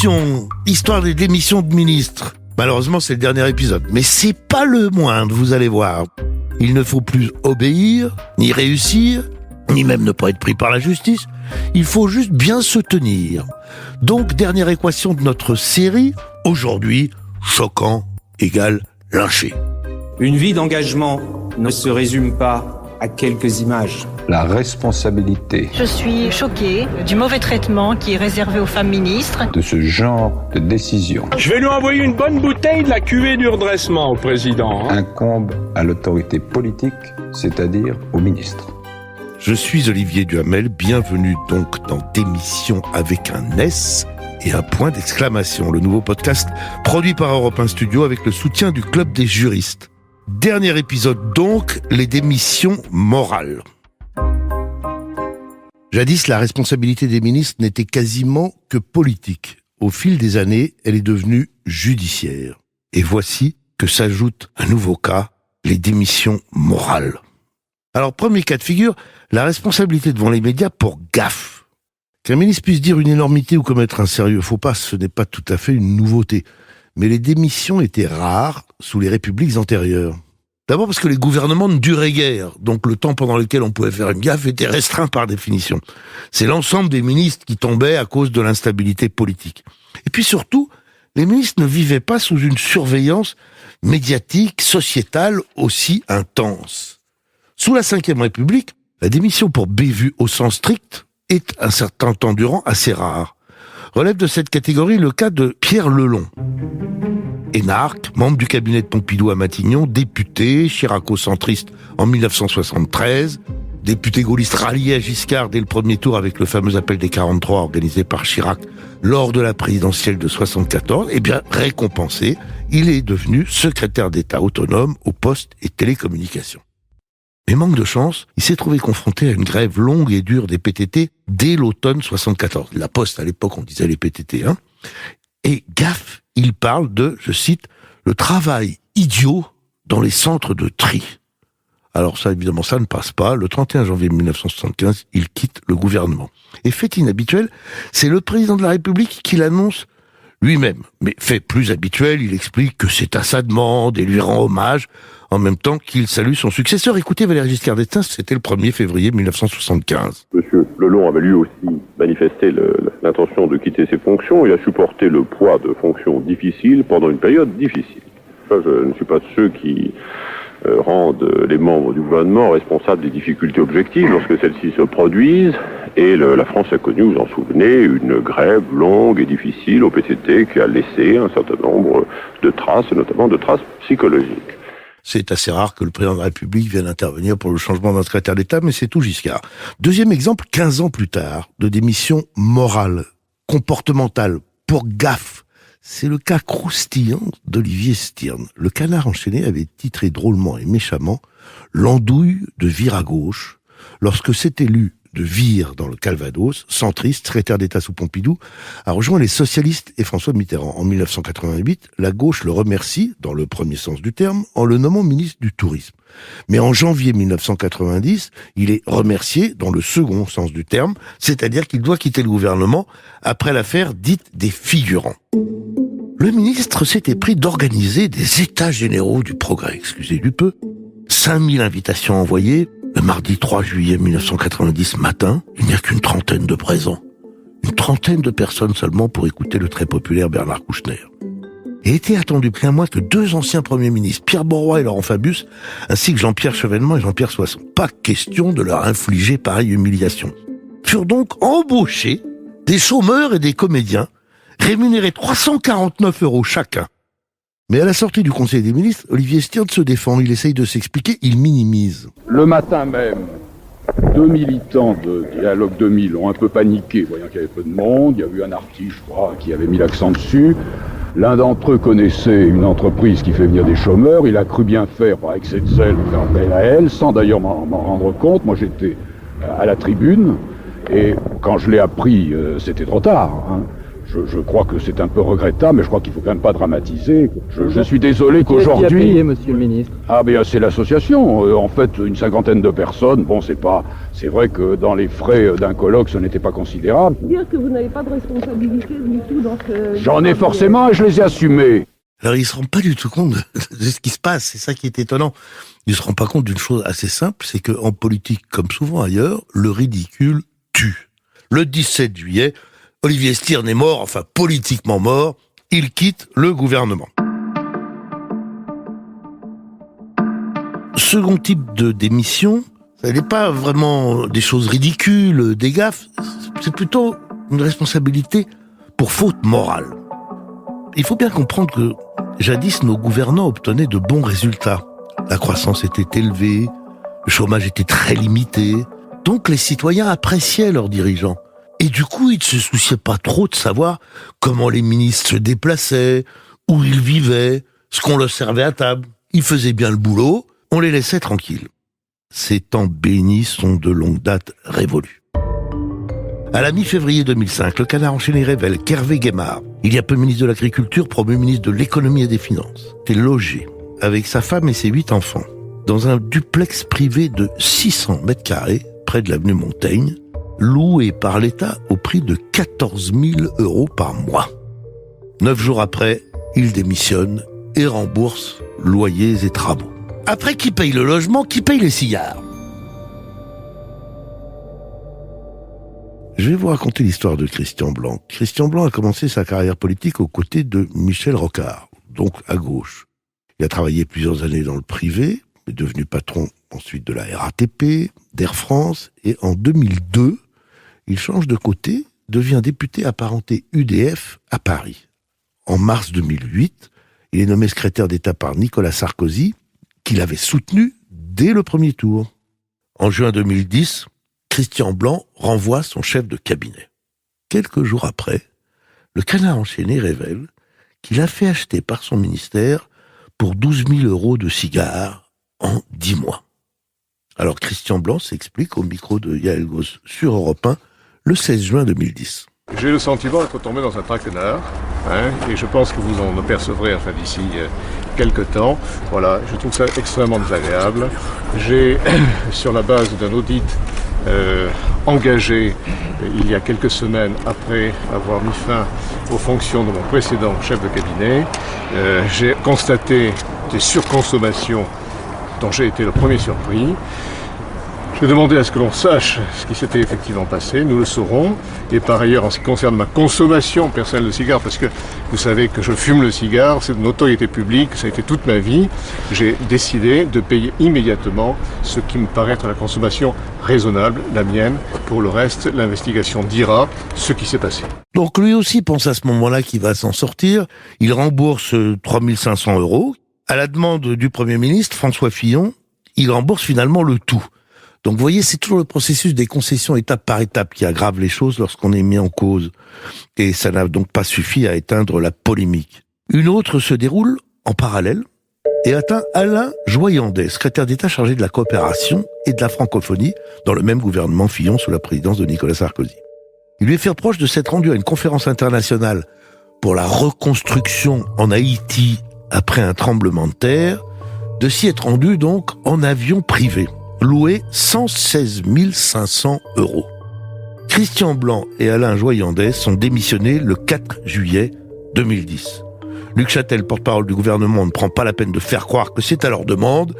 émission, histoire des démissions de ministres. Malheureusement, c'est le dernier épisode. Mais c'est pas le moindre, vous allez voir. Il ne faut plus obéir, ni réussir, ni même ne pas être pris par la justice. Il faut juste bien se tenir. Donc, dernière équation de notre série. Aujourd'hui, choquant égale lynché. Une vie d'engagement ne se résume pas à quelques images. La responsabilité Je suis choquée du mauvais traitement qui est réservé aux femmes ministres. de ce genre de décision Je vais lui envoyer une bonne bouteille de la cuvée du redressement au président. incombe à l'autorité politique, c'est-à-dire au ministre. Je suis Olivier Duhamel, bienvenue donc dans Démission avec un S et un point d'exclamation, le nouveau podcast produit par Europe 1 Studio avec le soutien du Club des juristes. Dernier épisode donc, les démissions morales. Jadis, la responsabilité des ministres n'était quasiment que politique. Au fil des années, elle est devenue judiciaire. Et voici que s'ajoute un nouveau cas, les démissions morales. Alors, premier cas de figure, la responsabilité devant les médias pour gaffe. Qu'un ministre puisse dire une énormité ou commettre un sérieux faux pas, ce n'est pas tout à fait une nouveauté. Mais les démissions étaient rares sous les républiques antérieures. D'abord parce que les gouvernements ne duraient guère, donc le temps pendant lequel on pouvait faire une gaffe était restreint par définition. C'est l'ensemble des ministres qui tombaient à cause de l'instabilité politique. Et puis surtout, les ministres ne vivaient pas sous une surveillance médiatique, sociétale aussi intense. Sous la Ve République, la démission pour bévue au sens strict est un certain temps durant assez rare. Relève de cette catégorie le cas de Pierre Lelon. Énarque, membre du cabinet de Pompidou à Matignon, député, chiraco-centriste en 1973, député gaulliste rallié à Giscard dès le premier tour avec le fameux appel des 43 organisé par Chirac lors de la présidentielle de 74, eh bien récompensé, il est devenu secrétaire d'État autonome aux postes et télécommunications. Mais manque de chance, il s'est trouvé confronté à une grève longue et dure des PTT dès l'automne 74. La Poste, à l'époque, on disait les PTT, hein. Et gaffe, il parle de, je cite, le travail idiot dans les centres de tri. Alors ça, évidemment, ça ne passe pas. Le 31 janvier 1975, il quitte le gouvernement. Et fait inhabituel, c'est le président de la République qui l'annonce lui-même. Mais fait plus habituel, il explique que c'est à sa demande et lui rend hommage, en même temps qu'il salue son successeur. Écoutez, Valéry Giscard d'Estaing, c'était le 1er février 1975. Monsieur Lelon avait lui aussi manifesté l'intention de quitter ses fonctions. Il a supporté le poids de fonctions difficiles pendant une période difficile. Je ne suis pas de ceux qui rendent les membres du gouvernement responsables des difficultés objectives lorsque celles-ci se produisent. Et la France a connu, vous en souvenez, une grève longue et difficile au PTT qui a laissé un certain nombre de traces, notamment de traces psychologiques. C'est assez rare que le président de la République vienne intervenir pour le changement d'un secrétaire d'État, mais c'est tout Giscard. Deuxième exemple, 15 ans plus tard, de démission morale, comportementale, pour gaffe. C'est le cas croustillant d'Olivier Stirn. Le Canard enchaîné avait titré drôlement et méchamment « L'andouille de Vire à gauche » lorsque cet élu de Vire dans le Calvados, centriste, secrétaire d'État sous Pompidou, a rejoint les socialistes et François Mitterrand. En 1988, la gauche le remercie, dans le premier sens du terme, en le nommant ministre du Tourisme. Mais en janvier 1990, il est remercié dans le second sens du terme, c'est-à-dire qu'il doit quitter le gouvernement après l'affaire dite des figurants. Le ministre s'était pris d'organiser des états généraux du progrès, excusez du peu. 5000 invitations envoyées. Le mardi 3 juillet 1990 matin, il n'y a qu'une trentaine de présents. Une trentaine de personnes seulement pour écouter le très populaire Bernard Kouchner. Et était attendu plein mois que 2 anciens premiers ministres, Pierre Mauroy et Laurent Fabius, ainsi que Jean-Pierre Chevènement et Jean-Pierre Soisson. Pas question de leur infliger pareille humiliation. Furent donc embauchés des chômeurs et des comédiens, rémunérés 349 € chacun. Mais à la sortie du Conseil des ministres, Olivier Stirn se défend, il essaye de s'expliquer, il minimise. Le matin même, 2 militants de Dialogue 2000 ont un peu paniqué, voyant qu'il y avait peu de monde. Il y a eu un artiste, je crois, qui avait mis l'accent dessus. L'un d'entre eux connaissait une entreprise qui fait venir des chômeurs. Il a cru bien faire, par excès de zèle, faire appel à elle, sans d'ailleurs m'en rendre compte. Moi, j'étais à la tribune, et quand je l'ai appris, c'était trop tard, hein. Je crois que c'est un peu regrettable, mais je crois qu'il faut quand même pas dramatiser. Je suis désolé qu'aujourd'hui... Qui a payé, monsieur le ministre? Ah ben c'est l'association, en fait une 50aine de personnes. Bon, c'est vrai que dans les frais d'un colloque, ce n'était pas considérable. Dire que vous n'avez pas de responsabilité du tout dans ce... J'en ai forcément et je les ai assumés. Alors il se rend pas du tout compte de ce qui se passe, c'est ça qui est étonnant. Il se rend pas compte d'une chose assez simple, c'est que en politique, comme souvent ailleurs, le ridicule tue. Le 17 juillet, Olivier Stirn est mort, enfin politiquement mort, il quitte le gouvernement. Second type de démission, ce n'est pas vraiment des choses ridicules, des gaffes, c'est plutôt une responsabilité pour faute morale. Il faut bien comprendre que jadis nos gouvernants obtenaient de bons résultats. La croissance était élevée, le chômage était très limité, donc les citoyens appréciaient leurs dirigeants. Et du coup, ils ne se souciaient pas trop de savoir comment les ministres se déplaçaient, où ils vivaient, ce qu'on leur servait à table. Ils faisaient bien le boulot, on les laissait tranquilles. Ces temps bénis sont de longue date révolus. À la mi-février 2005, le Canard enchaîné révèle qu'Hervé Guémard, il y a peu ministre de l'Agriculture, Premier ministre de l'Économie et des Finances, était logé avec sa femme et ses 8 enfants dans un duplex privé de 600 mètres carrés près de l'avenue Montaigne, loué par l'État au prix de 14 000 € par mois. 9 jours après, il démissionne et rembourse loyers et travaux. Après, qui paye le logement, qui paye les cigares? Je vais vous raconter l'histoire de Christian Blanc. Christian Blanc a commencé sa carrière politique aux côtés de Michel Rocard, donc à gauche. Il a travaillé plusieurs années dans le privé, est devenu patron ensuite de la RATP, d'Air France, et en 2002, il change de côté, devient député apparenté UDF à Paris. En mars 2008, il est nommé secrétaire d'État par Nicolas Sarkozy, qu'il avait soutenu dès le premier tour. En juin 2010, Christian Blanc renvoie son chef de cabinet. Quelques jours après, le Canard enchaîné révèle qu'il a fait acheter par son ministère pour 12 000 € de cigares en 10 mois. Alors Christian Blanc s'explique au micro de Yael Gauss sur Europe 1 le 16 juin 2010. J'ai le sentiment d'être tombé dans un traquenard, et je pense que vous en apercevrez d'ici quelques temps. Voilà, je trouve ça extrêmement désagréable. J'ai, sur la base d'un audit engagé il y a quelques semaines après avoir mis fin aux fonctions de mon précédent chef de cabinet, j'ai constaté des surconsommations dont j'ai été le premier surpris. J'ai demandé à ce que l'on sache ce qui s'était effectivement passé, nous le saurons. Et par ailleurs, en ce qui concerne ma consommation personnelle de cigares, parce que vous savez que je fume le cigare, c'est de notoriété publique, ça a été toute ma vie, j'ai décidé de payer immédiatement ce qui me paraît être la consommation raisonnable, la mienne. Pour le reste, l'investigation dira ce qui s'est passé. Donc lui aussi pense à ce moment-là qu'il va s'en sortir. Il rembourse 3 500 €. À la demande du Premier ministre, François Fillon, il rembourse finalement le tout. Donc vous voyez, c'est toujours le processus des concessions étape par étape qui aggrave les choses lorsqu'on est mis en cause. Et ça n'a donc pas suffi à éteindre la polémique. Une autre se déroule en parallèle et atteint Alain Joyandet, secrétaire d'État chargé de la coopération et de la francophonie dans le même gouvernement Fillon sous la présidence de Nicolas Sarkozy. Il lui est fait reproche de s'être rendu à une conférence internationale pour la reconstruction en Haïti après un tremblement de terre, de s'y être rendu donc en avion privé, loué 116 500 €. Christian Blanc et Alain Joyandet sont démissionnés le 4 juillet 2010. Luc Châtel, porte-parole du gouvernement, ne prend pas la peine de faire croire que c'est à leur demande.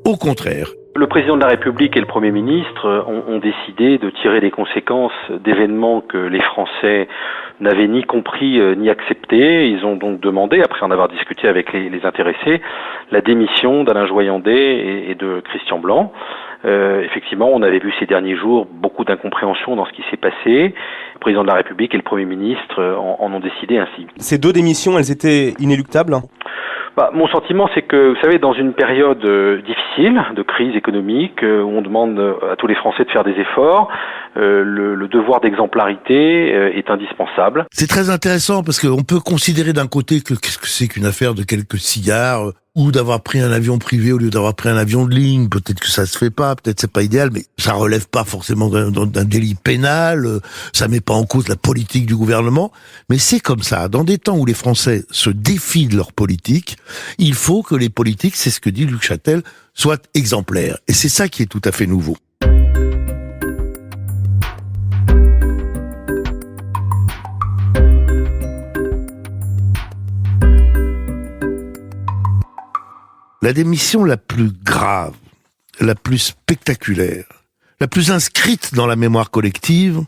Au contraire. Le président de la République et le Premier ministre ont décidé de tirer les conséquences d'événements que les Français n'avaient ni compris ni accepté. Ils ont donc demandé, après en avoir discuté avec les intéressés, la démission d'Alain Joyandet et de Christian Blanc. Effectivement, on avait vu ces derniers jours beaucoup d'incompréhension dans ce qui s'est passé. Le président de la République et le Premier ministre en ont décidé ainsi. Ces deux démissions, elles étaient inéluctables ? Mon sentiment, c'est que, vous savez, dans une période difficile, de crise économique, où on demande à tous les Français de faire des efforts, le devoir d'exemplarité est indispensable. C'est très intéressant parce qu'on peut considérer d'un côté que qu'est-ce que c'est qu'une affaire de quelques cigares, ou d'avoir pris un avion privé au lieu d'avoir pris un avion de ligne. Peut-être que ça se fait pas, peut-être c'est pas idéal, mais ça relève pas forcément d'un délit pénal, ça met pas en cause la politique du gouvernement, mais c'est comme ça. Dans des temps où les Français se défient de leur politique, il faut que les politiques, c'est ce que dit Luc Chatel, soient exemplaires. Et c'est ça qui est tout à fait nouveau. La démission la plus grave, la plus spectaculaire, la plus inscrite dans la mémoire collective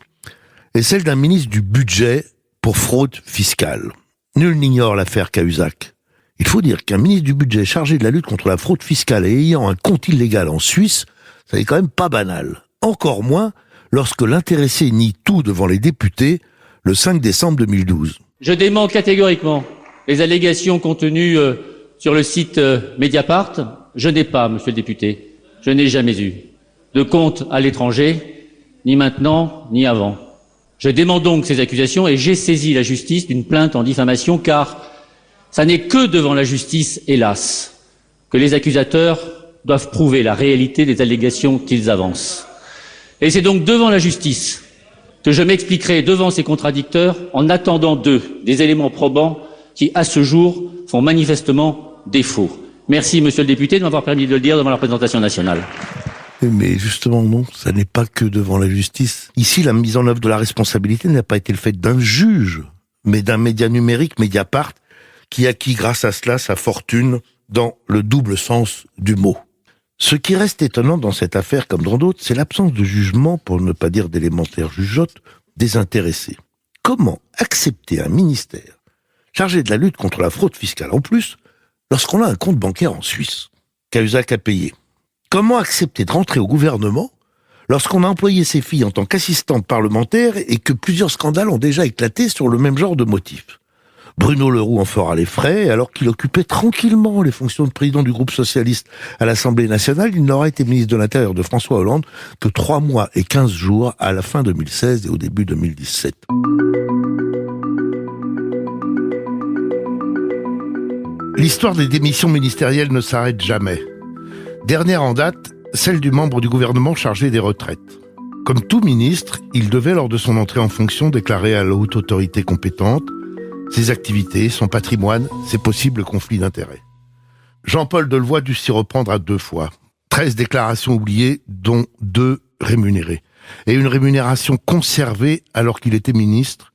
est celle d'un ministre du budget pour fraude fiscale. Nul n'ignore l'affaire Cahuzac. Il faut dire qu'un ministre du budget chargé de la lutte contre la fraude fiscale et ayant un compte illégal en Suisse, ça n'est quand même pas banal. Encore moins lorsque l'intéressé nie tout devant les députés le 5 décembre 2012. Je dément catégoriquement les allégations contenues sur le site Mediapart. Je n'ai pas, monsieur le député, je n'ai jamais eu de compte à l'étranger, ni maintenant, ni avant. Je dément donc ces accusations et j'ai saisi la justice d'une plainte en diffamation car ça n'est que devant la justice, hélas, que les accusateurs doivent prouver la réalité des allégations qu'ils avancent. Et c'est donc devant la justice que je m'expliquerai devant ces contradicteurs en attendant d'eux des éléments probants qui, à ce jour, font manifestement défaut. Merci, monsieur le député, de m'avoir permis de le dire devant la représentation nationale. Mais justement, non, ça n'est pas que devant la justice. Ici, la mise en œuvre de la responsabilité n'a pas été le fait d'un juge, mais d'un média numérique, Mediapart, qui acquit grâce à cela sa fortune dans le double sens du mot. Ce qui reste étonnant dans cette affaire, comme dans d'autres, c'est l'absence de jugement, pour ne pas dire d'élémentaire jugeote, des intéressés. Comment accepter un ministère chargé de la lutte contre la fraude fiscale, en plus, lorsqu'on a un compte bancaire en Suisse, Cahuzac a payé? Comment accepter de rentrer au gouvernement lorsqu'on a employé ses filles en tant qu'assistante parlementaire et que plusieurs scandales ont déjà éclaté sur le même genre de motifs? Bruno Le Roux en fera les frais, alors qu'il occupait tranquillement les fonctions de président du groupe socialiste à l'Assemblée nationale. Il n'aura été ministre de l'Intérieur de François Hollande que 3 mois et 15 jours à la fin 2016 et au début 2017. L'histoire des démissions ministérielles ne s'arrête jamais. Dernière en date, celle du membre du gouvernement chargé des retraites. Comme tout ministre, il devait, lors de son entrée en fonction, déclarer à la haute autorité compétente ses activités, son patrimoine, ses possibles conflits d'intérêts. Jean-Paul Delevoye dut s'y reprendre à 2 fois. 13 déclarations oubliées, dont 2 rémunérées. Et une rémunération conservée alors qu'il était ministre,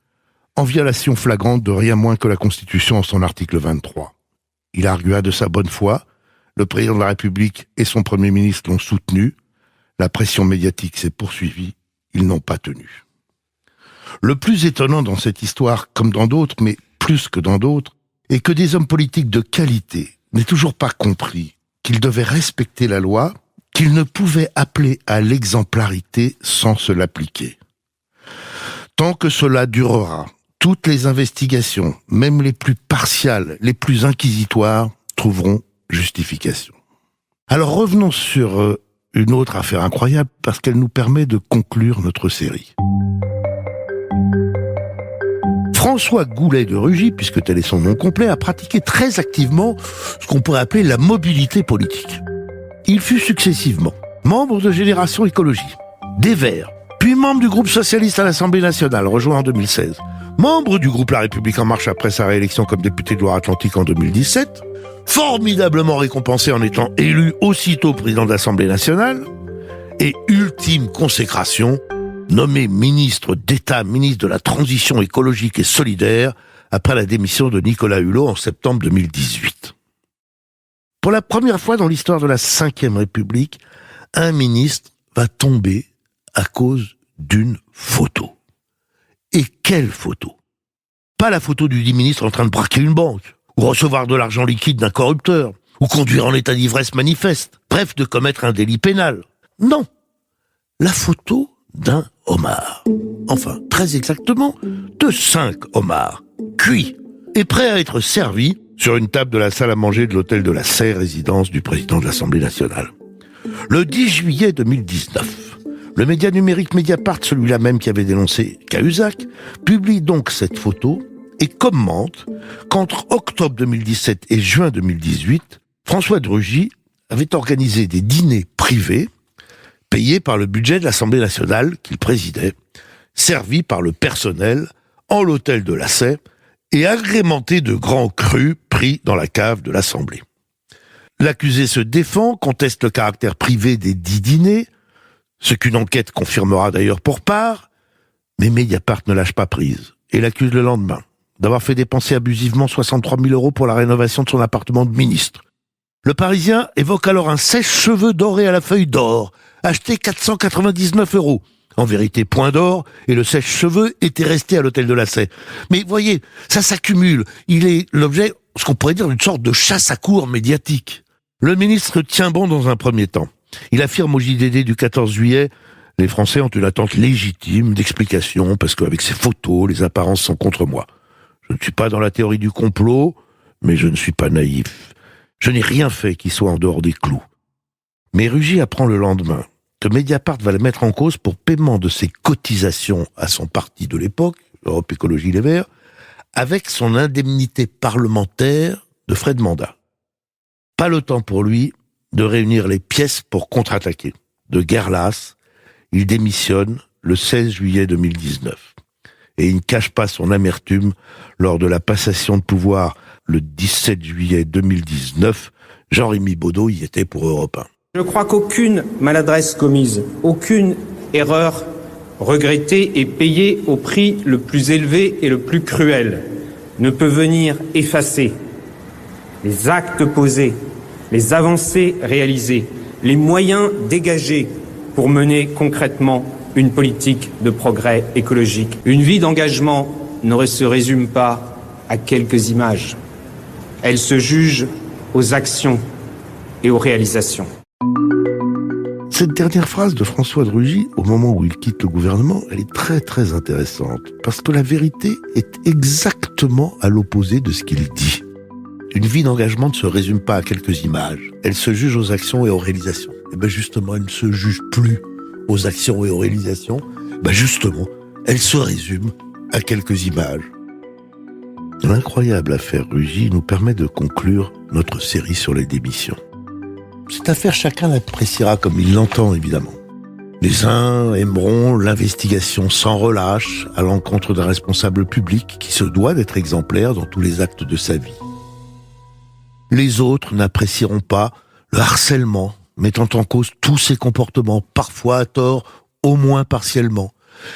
en violation flagrante de rien moins que la Constitution en son article 23. Il argua de sa bonne foi, le président de la République et son Premier ministre l'ont soutenu, la pression médiatique s'est poursuivie, ils n'ont pas tenu. Le plus étonnant dans cette histoire, comme dans d'autres, mais plus que dans d'autres, est que des hommes politiques de qualité n'aient toujours pas compris qu'ils devaient respecter la loi, qu'ils ne pouvaient appeler à l'exemplarité sans se l'appliquer. Tant que cela durera, toutes les investigations, même les plus partiales, les plus inquisitoires, trouveront justification. Alors revenons sur une autre affaire incroyable, parce qu'elle nous permet de conclure notre série. François Goulet de Rugy, puisque tel est son nom complet, a pratiqué très activement ce qu'on pourrait appeler la mobilité politique. Il fut successivement membre de Génération Écologie, des Verts, puis membre du groupe socialiste à l'Assemblée nationale, rejoint en 2016, membre du groupe La République En Marche après sa réélection comme député de Loire-Atlantique en 2017, formidablement récompensé en étant élu aussitôt président de l'Assemblée nationale, et ultime consécration, nommé ministre d'État, ministre de la Transition écologique et solidaire, après la démission de Nicolas Hulot en septembre 2018. Pour la première fois dans l'histoire de la Ve République, un ministre va tomber à cause d'une photo. Et quelle photo? Pas la photo du dit ministre en train de braquer une banque, ou recevoir de l'argent liquide d'un corrupteur, ou conduire en état d'ivresse manifeste, bref, de commettre un délit pénal. Non, la photo d'un homard. Enfin, très exactement, de 5 homards, cuits, et prêts à être servis sur une table de la salle à manger de l'hôtel de la Serre, résidence du président de l'Assemblée nationale. Le 10 juillet 2019, le média numérique Mediapart, celui-là même qui avait dénoncé Cahuzac, publie donc cette photo et commente qu'entre octobre 2017 et juin 2018, François de Rugy avait organisé des dîners privés, payés par le budget de l'Assemblée nationale qu'il présidait, servis par le personnel en l'hôtel de Lassay et agrémentés de grands crus pris dans la cave de l'Assemblée. L'accusé se défend, conteste le caractère privé des 10 dîners, ce qu'une enquête confirmera d'ailleurs pour part, mais Mediapart ne lâche pas prise et l'accuse le lendemain d'avoir fait dépenser abusivement 63 000 € pour la rénovation de son appartement de ministre. Le Parisien évoque alors un sèche-cheveux doré à la feuille d'or, acheté 499 €. En vérité, point d'or, et le sèche-cheveux était resté à l'hôtel de Lassay. Mais voyez, ça s'accumule. Il est l'objet, ce qu'on pourrait dire, d'une sorte de chasse à courre médiatique. Le ministre tient bon dans un premier temps. Il affirme au JDD du 14 juillet « Les Français ont une attente légitime d'explication parce qu'avec ces photos, les apparences sont contre moi. Je ne suis pas dans la théorie du complot, mais je ne suis pas naïf. Je n'ai rien fait qui soit en dehors des clous. » Mais Rugy apprend le lendemain que Mediapart va le mettre en cause pour paiement de ses cotisations à son parti de l'époque, Europe Écologie Les Verts, avec son indemnité parlementaire de frais de mandat. Pas le temps pour lui de réunir les pièces pour contre-attaquer. De guerre lasse, il démissionne le 16 juillet 2019. Et il ne cache pas son amertume lors de la passation de pouvoir le 17 juillet 2019. Jean-Rémy Baudot y était pour Europe 1. Je crois qu'aucune maladresse commise, aucune erreur regrettée et payée au prix le plus élevé et le plus cruel ne peut venir effacer les actes posés, les avancées réalisées, les moyens dégagés pour mener concrètement une politique de progrès écologique. Une vie d'engagement ne se résume pas à quelques images. Elle se juge aux actions et aux réalisations. Cette dernière phrase de François de Rugy, au moment où il quitte le gouvernement, elle est très très intéressante, parce que la vérité est exactement à l'opposé de ce qu'il dit. Une vie d'engagement ne se résume pas à quelques images, elle se juge aux actions et aux réalisations. Et bien justement, elle ne se juge plus aux actions et aux réalisations, ben justement, elle se résume à quelques images. L'incroyable affaire Rugy nous permet de conclure notre série sur les démissions. Cette affaire, chacun l'appréciera comme il l'entend, évidemment. Les uns aimeront l'investigation sans relâche à l'encontre d'un responsable public qui se doit d'être exemplaire dans tous les actes de sa vie. Les autres n'apprécieront pas le harcèlement, mettant en cause tous ses comportements, parfois à tort, au moins partiellement,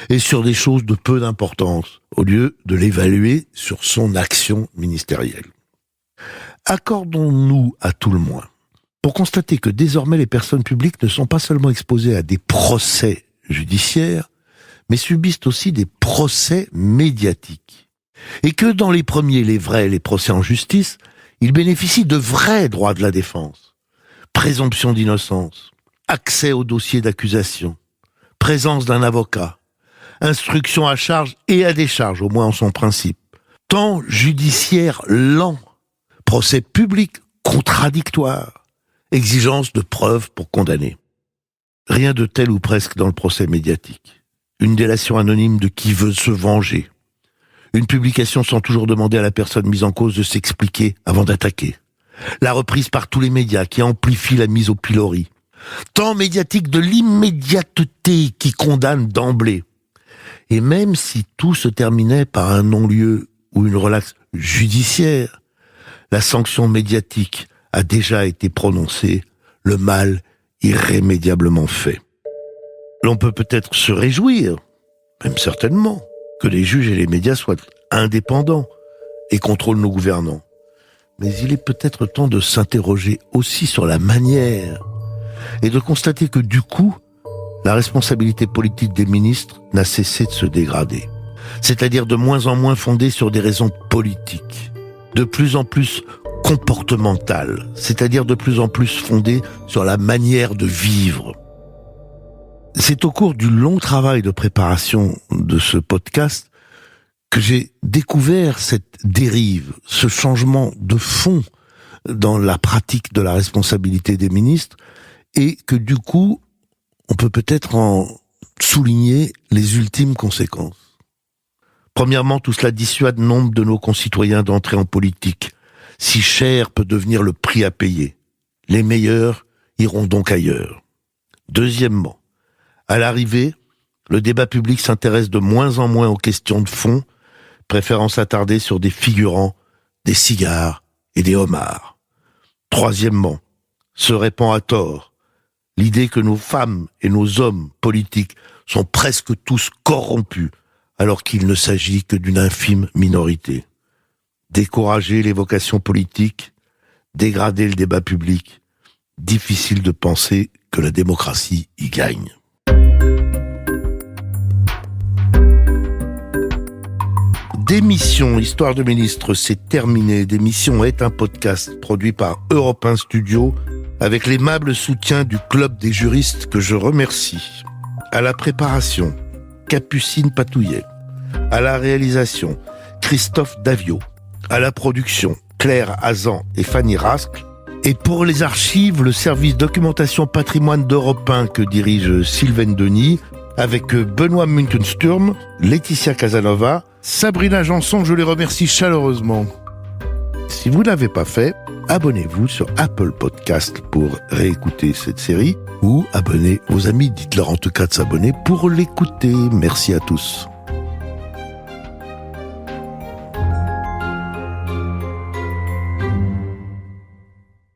et sur des choses de peu d'importance, au lieu de l'évaluer sur son action ministérielle. Accordons-nous à tout le moins pour constater que désormais les personnes publiques ne sont pas seulement exposées à des procès judiciaires, mais subissent aussi des procès médiatiques. Et que dans les premiers, les vrais, les procès en justice, ils bénéficient de vrais droits de la défense. Présomption d'innocence, accès au dossier d'accusation, présence d'un avocat, instruction à charge et à décharge, au moins en son principe, temps judiciaire lent, procès public contradictoire, exigence de preuves pour condamner. Rien de tel ou presque dans le procès médiatique. Une délation anonyme de qui veut se venger. Une publication sans toujours demander à la personne mise en cause de s'expliquer avant d'attaquer. La reprise par tous les médias qui amplifie la mise au pilori. Temps médiatique de l'immédiateté qui condamne d'emblée. Et même si tout se terminait par un non-lieu ou une relaxe judiciaire, la sanction médiatique a déjà été prononcée, le mal irrémédiablement fait. L'on peut peut-être se réjouir, même certainement, que les juges et les médias soient indépendants et contrôlent nos gouvernants. Mais il est peut-être temps de s'interroger aussi sur la manière et de constater que du coup, la responsabilité politique des ministres n'a cessé de se dégrader. C'est-à-dire de moins en moins fondée sur des raisons politiques, de plus en plus comportementales, c'est-à-dire de plus en plus fondée sur la manière de vivre. C'est au cours du long travail de préparation de ce podcast que j'ai découvert cette dérive, ce changement de fond dans la pratique de la responsabilité des ministres, et que du coup, on peut peut-être en souligner les ultimes conséquences. Premièrement, tout cela dissuade nombre de nos concitoyens d'entrer en politique. Si cher peut devenir le prix à payer. Les meilleurs iront donc ailleurs. Deuxièmement, à l'arrivée, le débat public s'intéresse de moins en moins aux questions de fond, préférant s'attarder sur des figurants, des cigares et des homards. Troisièmement, se répand à tort l'idée que nos femmes et nos hommes politiques sont presque tous corrompus, alors qu'il ne s'agit que d'une infime minorité. Décourager les vocations politiques, dégrader le débat public, difficile de penser que la démocratie y gagne. Démission, Histoire de ministre, c'est terminé. Démission est un podcast produit par Europe 1 Studio avec l'aimable soutien du Club des juristes que je remercie. À la préparation, Capucine Patouillet. À la réalisation, Christophe Davio. À la production, Claire Hazan et Fanny Rascle. Et pour les archives, le service documentation patrimoine d'Europe 1 que dirige Sylvaine Denis, avec Benoît Muntensturm, Laetitia Casanova, Sabrina Janson, je les remercie chaleureusement. Si vous ne l'avez pas fait, abonnez-vous sur Apple Podcast pour réécouter cette série ou abonnez vos amis, dites-leur en tout cas de s'abonner pour l'écouter. Merci à tous.